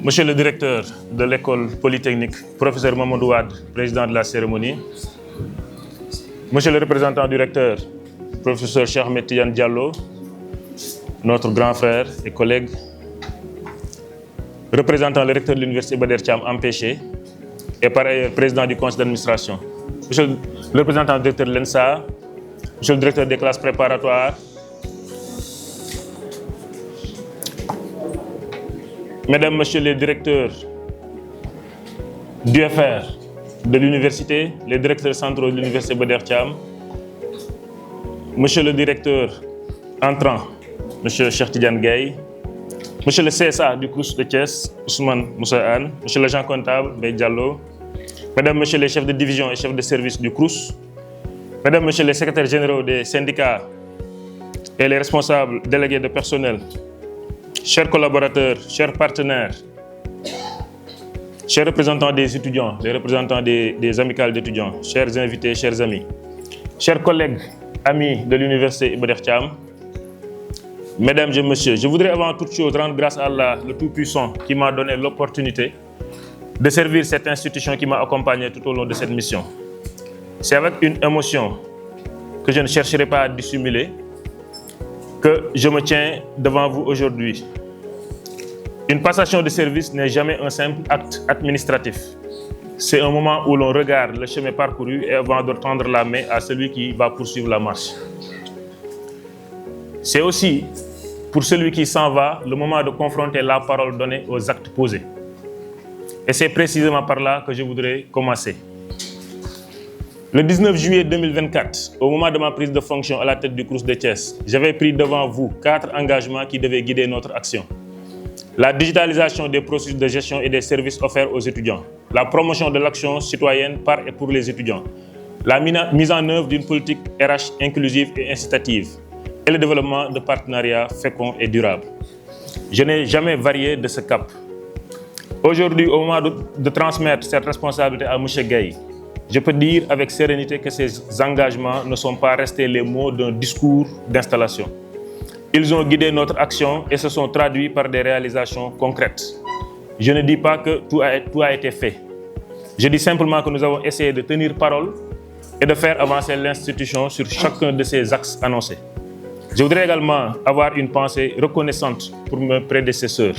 Monsieur le directeur de l'école polytechnique, professeur Mamadou Wade, président de la cérémonie, Monsieur le représentant du recteur, professeur Cheikh Ahmed Tidiane Diallo, notre grand frère et collègue, représentant le recteur de l'université Iba Der Thiam empêché, et par ailleurs président du conseil d'administration, Monsieur le représentant du directeur de l'ENSA, Monsieur le directeur des classes préparatoires, Mesdames, Messieurs les directeurs d'UFR de l'université, les directeurs centraux de l'université Iba Der Thiam, Monsieur le directeur entrant, Monsieur Cheikh Tidiane Gaye, Monsieur le CSA du CROUS de Thiès, Ousmane Moussa Anne, Monsieur l'agent comptable, Mbaye Diallo, Mesdames, Messieurs les chefs de division et chefs de service du CROUS, Mesdames, Messieurs les secrétaires généraux des syndicats et les responsables délégués de personnel, chers collaborateurs, chers partenaires, chers représentants des étudiants, les représentants des amicales d'étudiants, chers invités, chers amis, chers collègues, amis de l'université Iba Der Thiam, Mesdames et Messieurs, je voudrais avant toute chose rendre grâce à Allah, le Tout-Puissant, qui m'a donné l'opportunité de servir cette institution qui m'a accompagné tout au long de cette mission. C'est avec une émotion que je ne chercherai pas à dissimuler que je me tiens devant vous aujourd'hui. Une passation de service n'est jamais un simple acte administratif. C'est un moment où l'on regarde le chemin parcouru et avant de tendre la main à celui qui va poursuivre la marche. C'est aussi, pour celui qui s'en va, le moment de confronter la parole donnée aux actes posés. Et c'est précisément par là que je voudrais commencer. Le 19 juillet 2024, au moment de ma prise de fonction à la tête du CROUS de Thiès, j'avais pris devant vous 4 engagements qui devaient guider notre action. La digitalisation des processus de gestion et des services offerts aux étudiants, la promotion de l'action citoyenne par et pour les étudiants, la mise en œuvre d'une politique RH inclusive et incitative, et le développement de partenariats féconds et durables. Je n'ai jamais varié de ce cap. Aujourd'hui, au moment de transmettre cette responsabilité à M. Gaye, je peux dire avec sérénité que ces engagements ne sont pas restés les mots d'un discours d'installation. Ils ont guidé notre action et se sont traduits par des réalisations concrètes. Je ne dis pas que tout a été fait. Je dis simplement que nous avons essayé de tenir parole et de faire avancer l'institution sur chacun de ces axes annoncés. Je voudrais également avoir une pensée reconnaissante pour mes prédécesseurs,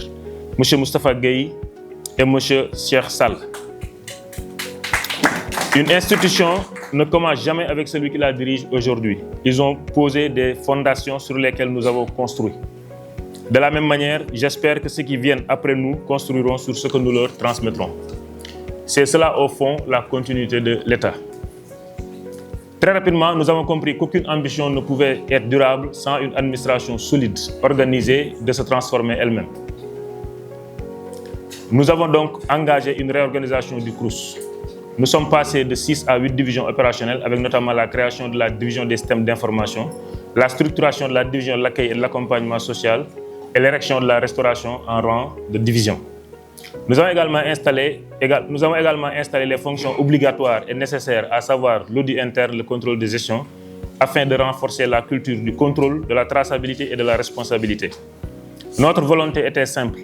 M. Moustapha Gueye et M. Cheikh Sall. Une institution ne commence jamais avec celui qui la dirige aujourd'hui. Ils ont posé des fondations sur lesquelles nous avons construit. De la même manière, j'espère que ceux qui viennent après nous construiront sur ce que nous leur transmettrons. C'est cela, au fond, la continuité de l'État. Très rapidement, nous avons compris qu'aucune ambition ne pouvait être durable sans une administration solide, organisée, de se transformer elle-même. Nous avons donc engagé une réorganisation du CROUS. Nous sommes passés de 6 à 8 divisions opérationnelles, avec notamment la création de la division des systèmes d'information, la structuration de la division de l'accueil et de l'accompagnement social et l'érection de la restauration en rang de division. Nous avons également installé les fonctions obligatoires et nécessaires, à savoir l'audit interne, le contrôle de gestion, afin de renforcer la culture du contrôle, de la traçabilité et de la responsabilité. Notre volonté était simple,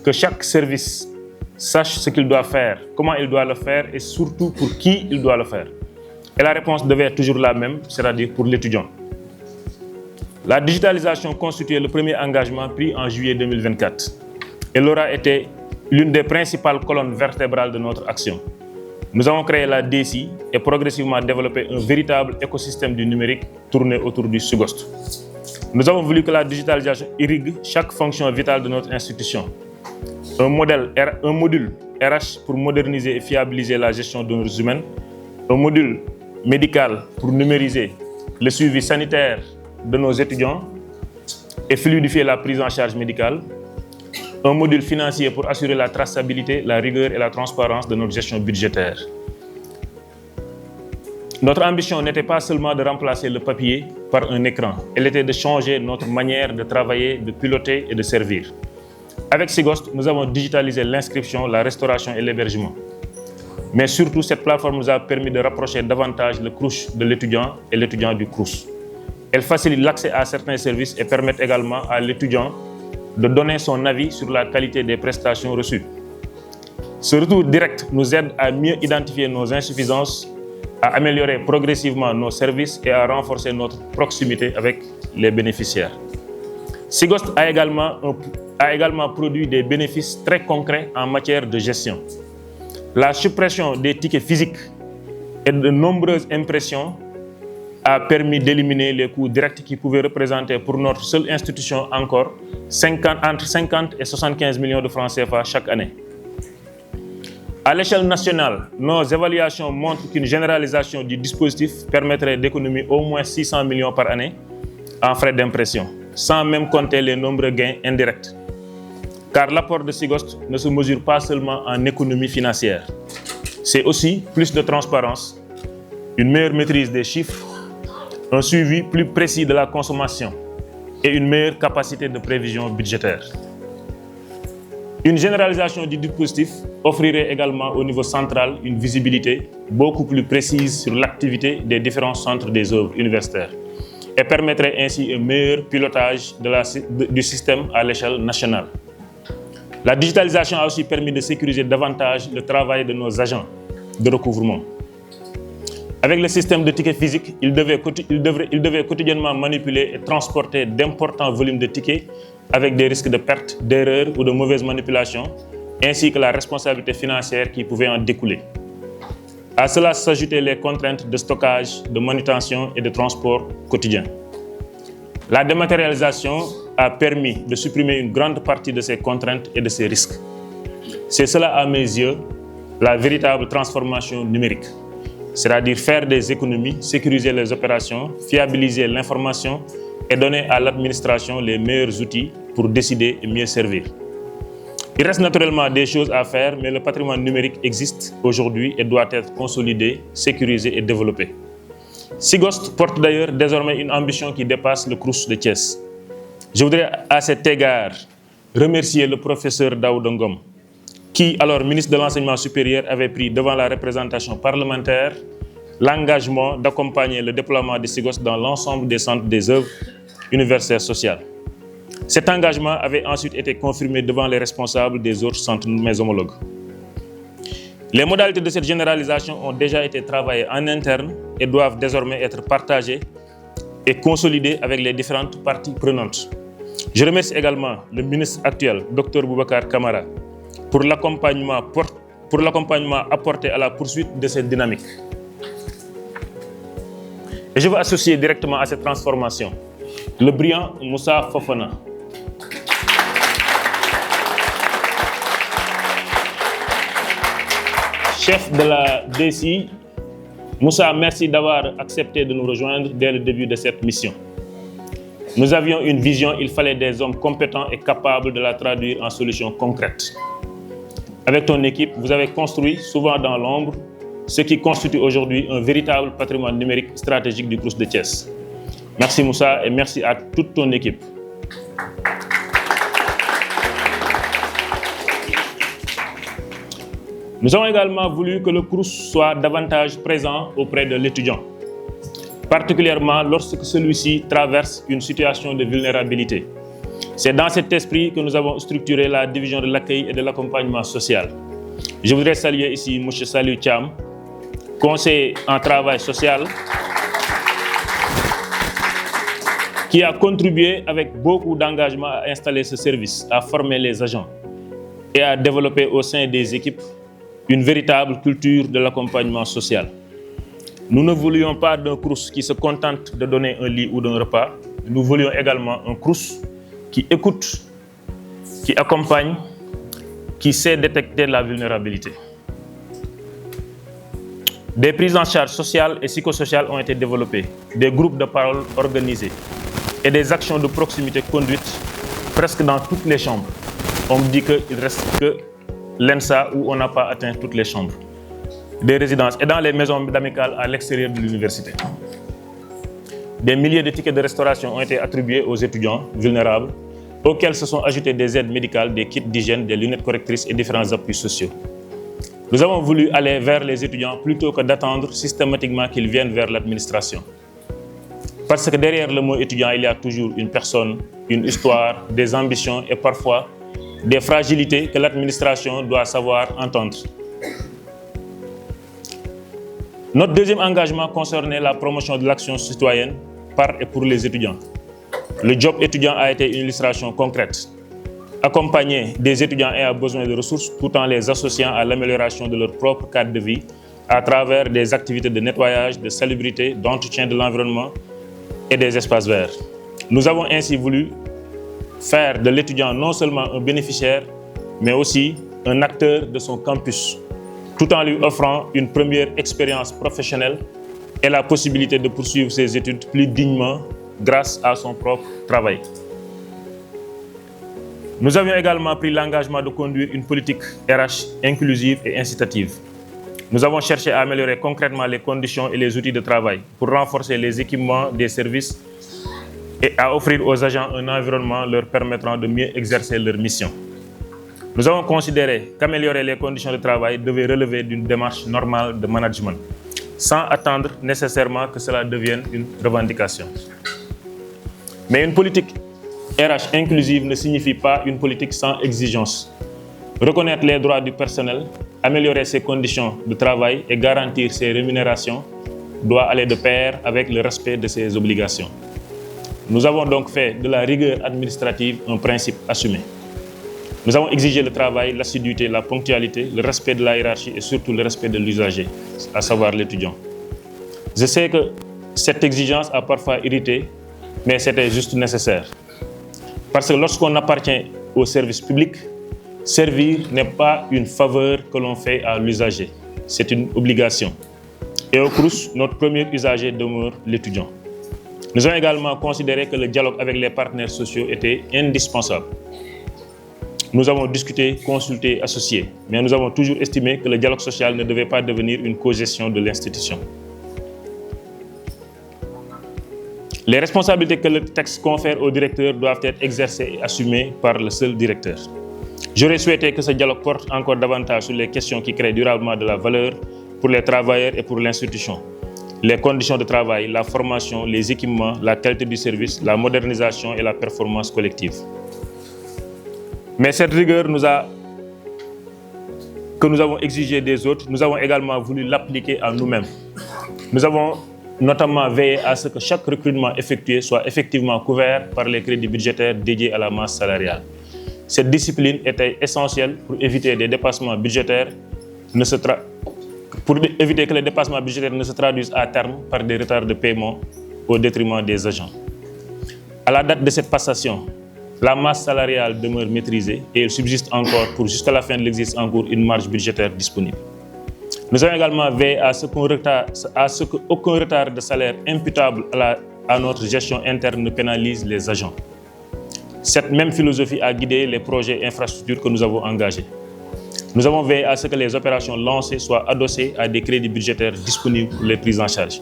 que chaque service sache ce qu'il doit faire, comment il doit le faire et surtout pour qui il doit le faire. Et la réponse devait être toujours la même, c'est-à-dire pour l'étudiant. La digitalisation constituait le premier engagement pris en juillet 2024. Elle aura été l'une des principales colonnes vertébrales de notre action. Nous avons créé la DSI et progressivement développé un véritable écosystème du numérique tourné autour du SUGOST. Nous avons voulu que la digitalisation irrigue chaque fonction vitale de notre institution. Un module RH pour moderniser et fiabiliser la gestion de nos ressources humaines, un module médical pour numériser le suivi sanitaire de nos étudiants et fluidifier la prise en charge médicale, un module financier pour assurer la traçabilité, la rigueur et la transparence de notre gestion budgétaire. Notre ambition n'était pas seulement de remplacer le papier par un écran, elle était de changer notre manière de travailler, de piloter et de servir. Avec SIGOST, nous avons digitalisé l'inscription, la restauration et l'hébergement. Mais surtout, cette plateforme nous a permis de rapprocher davantage le CROUS de l'étudiant et l'étudiant du CROUS. Elle facilite l'accès à certains services et permet également à l'étudiant de donner son avis sur la qualité des prestations reçues. Ce retour direct nous aide à mieux identifier nos insuffisances, à améliorer progressivement nos services et à renforcer notre proximité avec les bénéficiaires. Sigost a également produit des bénéfices très concrets en matière de gestion. La suppression des tickets physiques et de nombreuses impressions a permis d'éliminer les coûts directs qui pouvaient représenter pour notre seule institution encore entre 50 et 75 millions de francs CFA chaque année. À l'échelle nationale, nos évaluations montrent qu'une généralisation du dispositif permettrait d'économiser au moins 600 millions par année en frais d'impression, sans même compter les nombreux gains indirects. Car l'apport de Sigost ne se mesure pas seulement en économie financière. C'est aussi plus de transparence, une meilleure maîtrise des chiffres, un suivi plus précis de la consommation et une meilleure capacité de prévision budgétaire. Une généralisation du dispositif offrirait également au niveau central une visibilité beaucoup plus précise sur l'activité des différents centres des œuvres universitaires et permettrait ainsi un meilleur pilotage du système à l'échelle nationale. La digitalisation a aussi permis de sécuriser davantage le travail de nos agents de recouvrement. Avec le système de tickets physiques, ils devaient quotidiennement manipuler et transporter d'importants volumes de tickets avec des risques de perte, d'erreur ou de mauvaise manipulation, ainsi que la responsabilité financière qui pouvait en découler. À cela s'ajoutaient les contraintes de stockage, de manutention et de transport quotidien. La dématérialisation a permis de supprimer une grande partie de ces contraintes et de ces risques. C'est cela, à mes yeux, la véritable transformation numérique. C'est-à-dire faire des économies, sécuriser les opérations, fiabiliser l'information et donner à l'administration les meilleurs outils pour décider et mieux servir. Il reste naturellement des choses à faire, mais le patrimoine numérique existe aujourd'hui et doit être consolidé, sécurisé et développé. Sigost porte d'ailleurs désormais une ambition qui dépasse le Crous de Thiès. Je voudrais à cet égard remercier le professeur Daouda Ngom, qui, alors ministre de l'Enseignement supérieur, avait pris devant la représentation parlementaire l'engagement d'accompagner le déploiement de Sigost dans l'ensemble des centres des œuvres universitaires sociales. Cet engagement avait ensuite été confirmé devant les responsables des autres centres, mes homologues. Les modalités de cette généralisation ont déjà été travaillées en interne et doivent désormais être partagées et consolidées avec les différentes parties prenantes. Je remercie également le ministre actuel, Dr Boubacar Camara, pour l'accompagnement apporté à la poursuite de cette dynamique. Et je veux associer directement à cette transformation le brillant Moussa Fofana, chef de la DSI. Moussa, merci d'avoir accepté de nous rejoindre dès le début de cette mission. Nous avions une vision, il fallait des hommes compétents et capables de la traduire en solutions concrètes. Avec ton équipe, vous avez construit, souvent dans l'ombre, ce qui constitue aujourd'hui un véritable patrimoine numérique stratégique du Crous de Thiès. Merci Moussa et merci à toute ton équipe. Nous avons également voulu que le Crous soit davantage présent auprès de l'étudiant, particulièrement lorsque celui-ci traverse une situation de vulnérabilité. C'est dans cet esprit que nous avons structuré la division de l'accueil et de l'accompagnement social. Je voudrais saluer ici M. Salou Thiam, conseiller en travail social, qui a contribué avec beaucoup d'engagement à installer ce service, à former les agents et à développer au sein des équipes une véritable culture de l'accompagnement social. Nous ne voulions pas d'un Crous qui se contente de donner un lit ou d'un repas. Nous voulions également un Crous qui écoute, qui accompagne, qui sait détecter la vulnérabilité. Des prises en charge sociales et psychosociales ont été développées, des groupes de parole organisés et des actions de proximité conduites presque dans toutes les chambres. On me dit qu'il ne reste que l'ENSA où on n'a pas atteint toutes les chambres, des résidences et dans les maisons d'amicales à l'extérieur de l'université. Des milliers de tickets de restauration ont été attribués aux étudiants vulnérables, auxquels se sont ajoutées des aides médicales, des kits d'hygiène, des lunettes correctrices et différents appuis sociaux. Nous avons voulu aller vers les étudiants plutôt que d'attendre systématiquement qu'ils viennent vers l'administration. Parce que derrière le mot étudiant, il y a toujours une personne, une histoire, des ambitions et parfois des fragilités que l'administration doit savoir entendre. Notre deuxième engagement concernait la promotion de l'action citoyenne par et pour les étudiants. Le job étudiant a été une illustration concrète. Accompagner des étudiants ayant besoin de ressources tout en les associant à l'amélioration de leur propre cadre de vie à travers des activités de nettoyage, de salubrité, d'entretien de l'environnement et des espaces verts. Nous avons ainsi voulu faire de l'étudiant non seulement un bénéficiaire, mais aussi un acteur de son campus, tout en lui offrant une première expérience professionnelle et la possibilité de poursuivre ses études plus dignement grâce à son propre travail. Nous avions également pris l'engagement de conduire une politique RH inclusive et incitative. Nous avons cherché à améliorer concrètement les conditions et les outils de travail pour renforcer les équipements des services et à offrir aux agents un environnement leur permettant de mieux exercer leur mission. Nous avons considéré qu'améliorer les conditions de travail devait relever d'une démarche normale de management, sans attendre nécessairement que cela devienne une revendication. Mais une politique RH inclusive ne signifie pas une politique sans exigence. Reconnaître les droits du personnel, améliorer ses conditions de travail et garantir ses rémunérations doit aller de pair avec le respect de ses obligations. Nous avons donc fait de la rigueur administrative un principe assumé. Nous avons exigé le travail, l'assiduité, la ponctualité, le respect de la hiérarchie et surtout le respect de l'usager, à savoir l'étudiant. Je sais que cette exigence a parfois irrité, mais c'était juste nécessaire. Parce que lorsqu'on appartient au service public, servir n'est pas une faveur que l'on fait à l'usager, c'est une obligation. Et au Crous, notre premier usager demeure l'étudiant. Nous avons également considéré que le dialogue avec les partenaires sociaux était indispensable. Nous avons discuté, consulté, associé, mais nous avons toujours estimé que le dialogue social ne devait pas devenir une cogestion de l'institution. Les responsabilités que le texte confère au directeur doivent être exercées et assumées par le seul directeur. J'aurais souhaité que ce dialogue porte encore davantage sur les questions qui créent durablement de la valeur pour les travailleurs et pour l'institution. Les conditions de travail, la formation, les équipements, la qualité du service, la modernisation et la performance collective. Mais cette rigueur que nous avons exigée des autres, nous avons également voulu l'appliquer à nous-mêmes. Nous avons notamment veillé à ce que chaque recrutement effectué soit effectivement couvert par les crédits budgétaires dédiés à la masse salariale. Cette discipline était essentielle pour éviter que les dépassements budgétaires ne se traduisent à terme par des retards de paiement au détriment des agents. À la date de cette passation, la masse salariale demeure maîtrisée et il subsiste encore jusqu'à la fin de l'exercice en cours une marge budgétaire disponible. Nous avons également veillé à ce qu'aucun retard de salaire imputable à notre gestion interne ne pénalise les agents. Cette même philosophie a guidé les projets infrastructures que nous avons engagés. Nous avons veillé à ce que les opérations lancées soient adossées à des crédits budgétaires disponibles pour les prises en charge.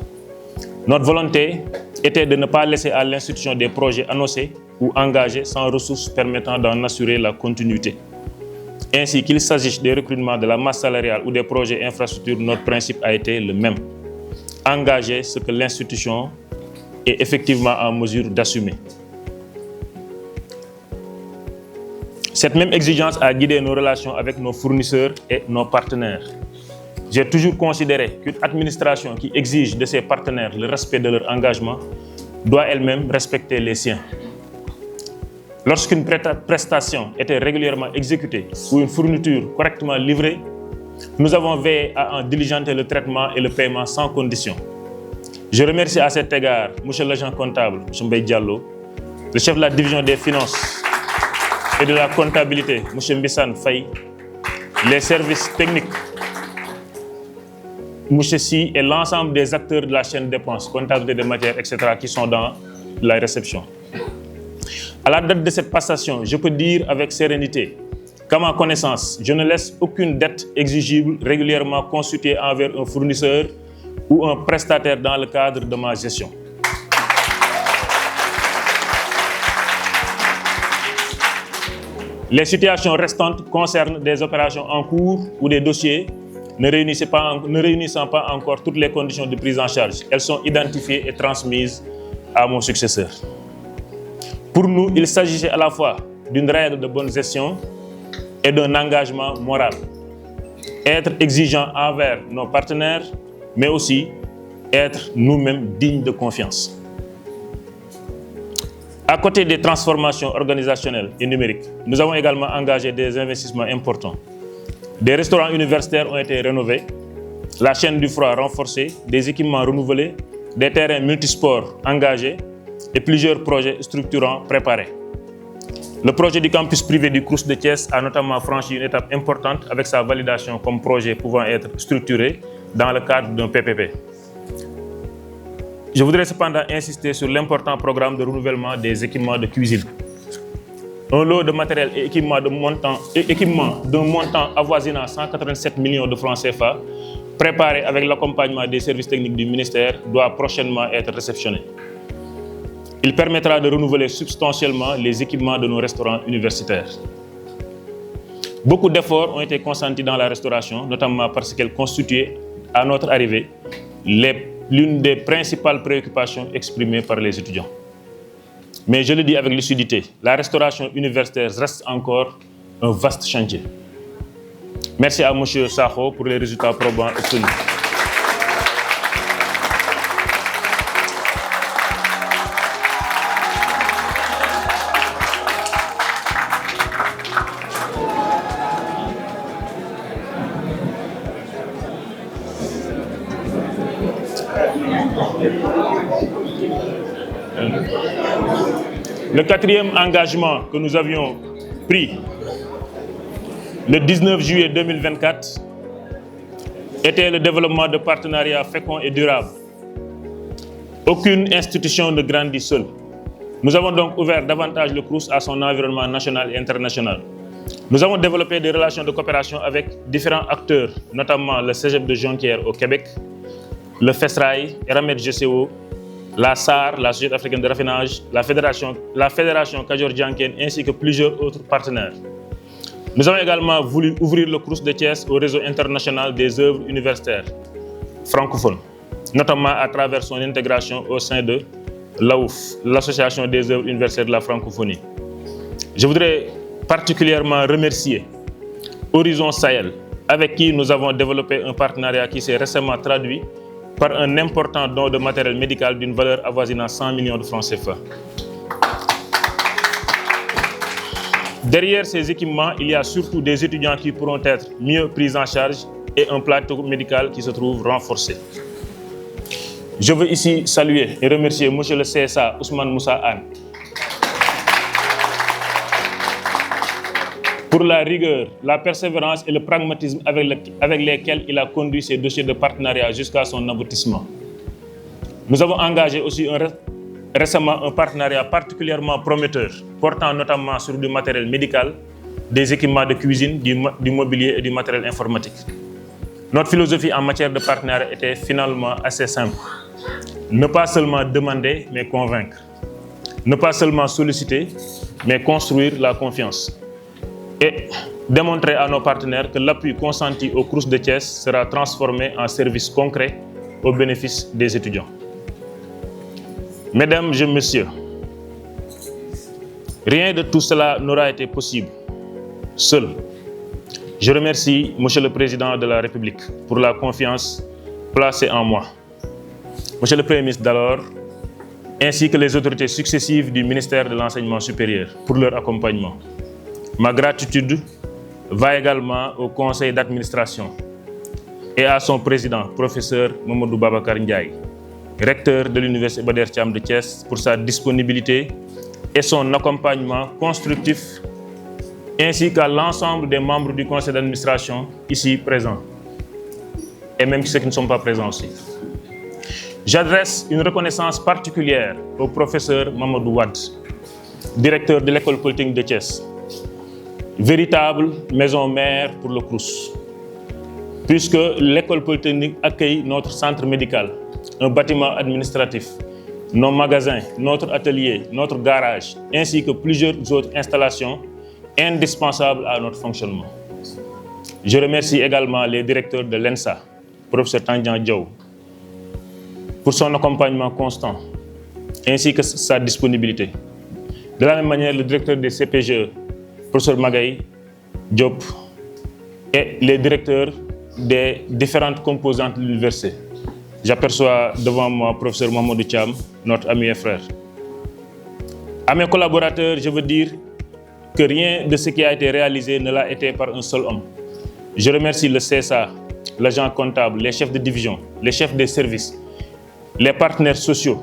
Notre volonté était de ne pas laisser à l'institution des projets annoncés ou engagés sans ressources permettant d'en assurer la continuité. Ainsi qu'il s'agisse des recrutements de la masse salariale ou des projets infrastructures, notre principe a été le même. Engager ce que l'institution est effectivement en mesure d'assumer. Cette même exigence a guidé nos relations avec nos fournisseurs et nos partenaires. J'ai toujours considéré qu'une administration qui exige de ses partenaires le respect de leur engagement doit elle-même respecter les siens. Lorsqu'une prestation était régulièrement exécutée ou une fourniture correctement livrée, nous avons veillé à en diligenter le traitement et le paiement sans condition. Je remercie à cet égard M. l'agent comptable, M. Mbaye Diallo, le chef de la division des finances et de la comptabilité, M. Mbissane Faye, les services techniques, M. Si et l'ensemble des acteurs de la chaîne de dépenses, comptabilité des matières, etc., qui sont dans la réception. À la date de cette passation, je peux dire avec sérénité qu'à ma connaissance, je ne laisse aucune dette exigible régulièrement constituée envers un fournisseur ou un prestataire dans le cadre de ma gestion. Les situations restantes concernent des opérations en cours ou des dossiers ne réunissant pas encore toutes les conditions de prise en charge. Elles sont identifiées et transmises à mon successeur. Pour nous, il s'agissait à la fois d'une règle de bonne gestion et d'un engagement moral. Être exigeant envers nos partenaires, mais aussi être nous-mêmes dignes de confiance. À côté des transformations organisationnelles et numériques, nous avons également engagé des investissements importants. Des restaurants universitaires ont été rénovés, la chaîne du froid renforcée, des équipements renouvelés, des terrains multisports engagés et plusieurs projets structurants préparés. Le projet du campus privé du Crous de Thiès a notamment franchi une étape importante avec sa validation comme projet pouvant être structuré dans le cadre d'un PPP. Je voudrais cependant insister sur l'important programme de renouvellement des équipements de cuisine. Un lot de matériel et équipements d'un montant avoisinant 187 millions de francs CFA, préparé avec l'accompagnement des services techniques du ministère, doit prochainement être réceptionné. Il permettra de renouveler substantiellement les équipements de nos restaurants universitaires. Beaucoup d'efforts ont été consentis dans la restauration, notamment parce qu'elle constituait, à notre arrivée, l'une des principales préoccupations exprimées par les étudiants. Mais je le dis avec lucidité, la restauration universitaire reste encore un vaste chantier. Merci à M. Sakho pour les résultats probants obtenus. Le quatrième engagement que nous avions pris le 19 juillet 2024 était le développement de partenariats féconds et durables. Aucune institution ne grandit seule. Nous avons donc ouvert davantage le Crous à son environnement national et international. Nous avons développé des relations de coopération avec différents acteurs, notamment le Cégep de Jonquière au Québec, le FESRAI, Eramet GCO, la SAR, la Société africaine de raffinage, la Fédération Kadior-Dianken ainsi que plusieurs autres partenaires. Nous avons également voulu ouvrir le Crous de Thiès au réseau international des œuvres universitaires francophones, notamment à travers son intégration au sein de l'AOUF, l'Association des œuvres universitaires de la francophonie. Je voudrais particulièrement remercier Horizon Sahel, avec qui nous avons développé un partenariat qui s'est récemment traduit par un important don de matériel médical d'une valeur avoisinant 100 millions de francs CFA. Derrière ces équipements, il y a surtout des étudiants qui pourront être mieux pris en charge et un plateau médical qui se trouve renforcé. Je veux ici saluer et remercier M. le CSA Ousmane Moussa Anne pour la rigueur, la persévérance et le pragmatisme avec lesquels il a conduit ces dossiers de partenariat jusqu'à son aboutissement. Nous avons engagé aussi récemment un partenariat particulièrement prometteur, portant notamment sur du matériel médical, des équipements de cuisine, du mobilier et du matériel informatique. Notre philosophie en matière de partenariat était finalement assez simple. Ne pas seulement demander, mais convaincre. Ne pas seulement solliciter, mais construire la confiance. Et démontrer à nos partenaires que l'appui consenti au Crous de Thiès sera transformé en service concret au bénéfice des étudiants. Mesdames et messieurs, rien de tout cela n'aura été possible seul. Je remercie Monsieur le Président de la République pour la confiance placée en moi, Monsieur le Premier ministre d'alors, ainsi que les autorités successives du ministère de l'Enseignement supérieur pour leur accompagnement. Ma gratitude va également au conseil d'administration et à son président, professeur Mamadou Babacar Ndiaye, recteur de l'Université Iba Der Thiam de Thiès, pour sa disponibilité et son accompagnement constructif, ainsi qu'à l'ensemble des membres du conseil d'administration ici présents, et même ceux qui ne sont pas présents aussi. J'adresse une reconnaissance particulière au professeur Mamadou Wade, directeur de l'école polytechnique de Thiès, véritable maison mère pour le Crous, puisque l'école polytechnique accueille notre centre médical, un bâtiment administratif, nos magasins, notre atelier, notre garage, ainsi que plusieurs autres installations indispensables à notre fonctionnement. Je remercie également les directeurs de l'ENSA, professeur Tandian Diaw, pour son accompagnement constant, ainsi que sa disponibilité. De la même manière, le directeur des CPGE, professeur Magaï Diop, et les directeurs des différentes composantes de l'université. J'aperçois devant moi professeur Mamadou Thiam, notre ami et frère. À mes collaborateurs, je veux dire que rien de ce qui a été réalisé ne l'a été par un seul homme. Je remercie le CSA, l'agent comptable, les chefs de division, les chefs des services, les partenaires sociaux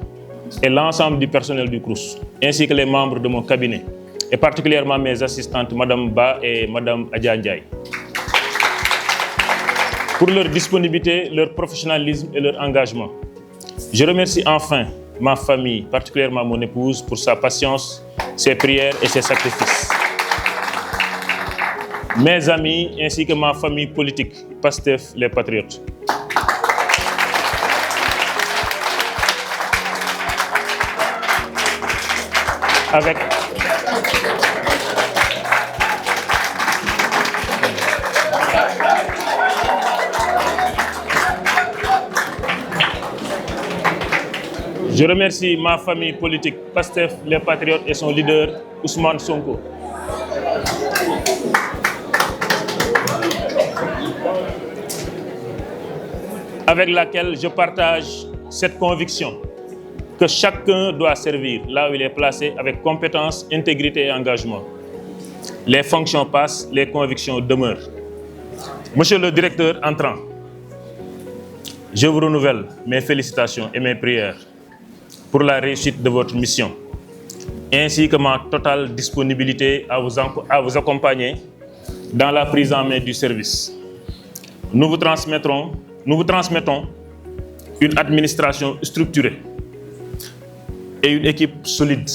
et l'ensemble du personnel du CROUS, ainsi que les membres de mon cabinet, et particulièrement mes assistantes, Mme Ba et Mme Adja Ndiaye, pour leur disponibilité, leur professionnalisme et leur engagement. Je remercie enfin ma famille, particulièrement mon épouse, pour sa patience, ses prières et ses sacrifices. Mes amis ainsi que ma famille politique, PASTEF, les Patriotes. Je remercie ma famille politique, PASTEF, les Patriotes et son leader, Ousmane Sonko. Avec laquelle je partage cette conviction que chacun doit servir là où il est placé avec compétence, intégrité et engagement. Les fonctions passent, les convictions demeurent. Monsieur le directeur entrant, je vous renouvelle mes félicitations et mes prières pour la réussite de votre mission, ainsi que ma totale disponibilité à vous accompagner dans la prise en main du service. Nous vous transmettons une administration structurée et une équipe solide,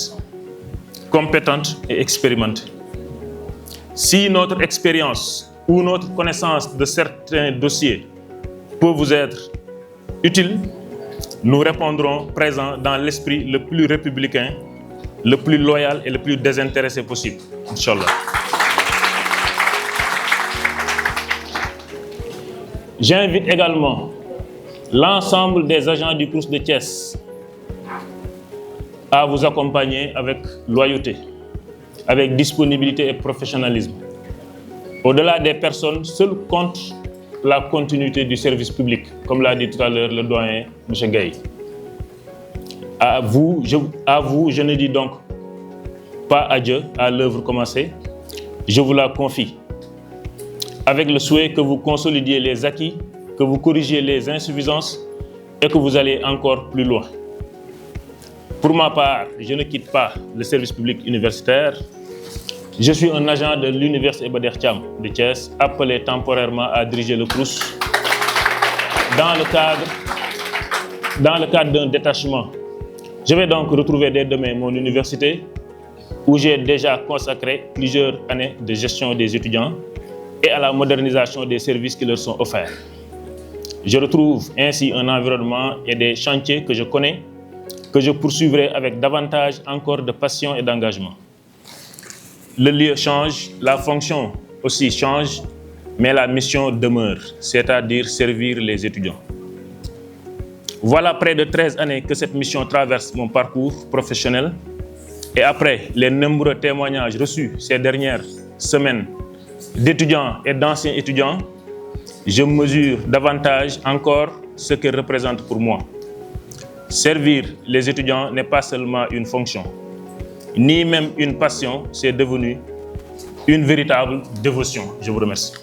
compétente et expérimentée. Si notre expérience ou notre connaissance de certains dossiers peut vous être utile, nous répondrons présents dans l'esprit le plus républicain, le plus loyal et le plus désintéressé possible, Inch'Allah. J'invite également l'ensemble des agents du CROUS de Thiès à vous accompagner avec loyauté, avec disponibilité et professionnalisme. Au-delà des personnes, seul compte la continuité du service public, comme l'a dit tout à l'heure le doyen M. Gaye. À vous, je ne dis donc pas adieu à l'œuvre commencée, je vous la confie, avec le souhait que vous consolidiez les acquis, que vous corrigiez les insuffisances et que vous allez encore plus loin. Pour ma part, je ne quitte pas le service public universitaire. Je suis un agent de l'Université Iba Der Thiam de Thiès, appelé temporairement à diriger le CROUS dans le cadre d'un détachement. Je vais donc retrouver dès demain mon université, où j'ai déjà consacré plusieurs années de gestion des étudiants et à la modernisation des services qui leur sont offerts. Je retrouve ainsi un environnement et des chantiers que je connais, que je poursuivrai avec davantage encore de passion et d'engagement. Le lieu change, la fonction aussi change, mais la mission demeure, c'est-à-dire servir les étudiants. Voilà près de 13 années que cette mission traverse mon parcours professionnel, et après les nombreux témoignages reçus ces dernières semaines d'étudiants et d'anciens étudiants, je mesure davantage encore ce qu'elle représente pour moi. Servir les étudiants n'est pas seulement une fonction, ni même une passion, c'est devenu une véritable dévotion. Je vous remercie.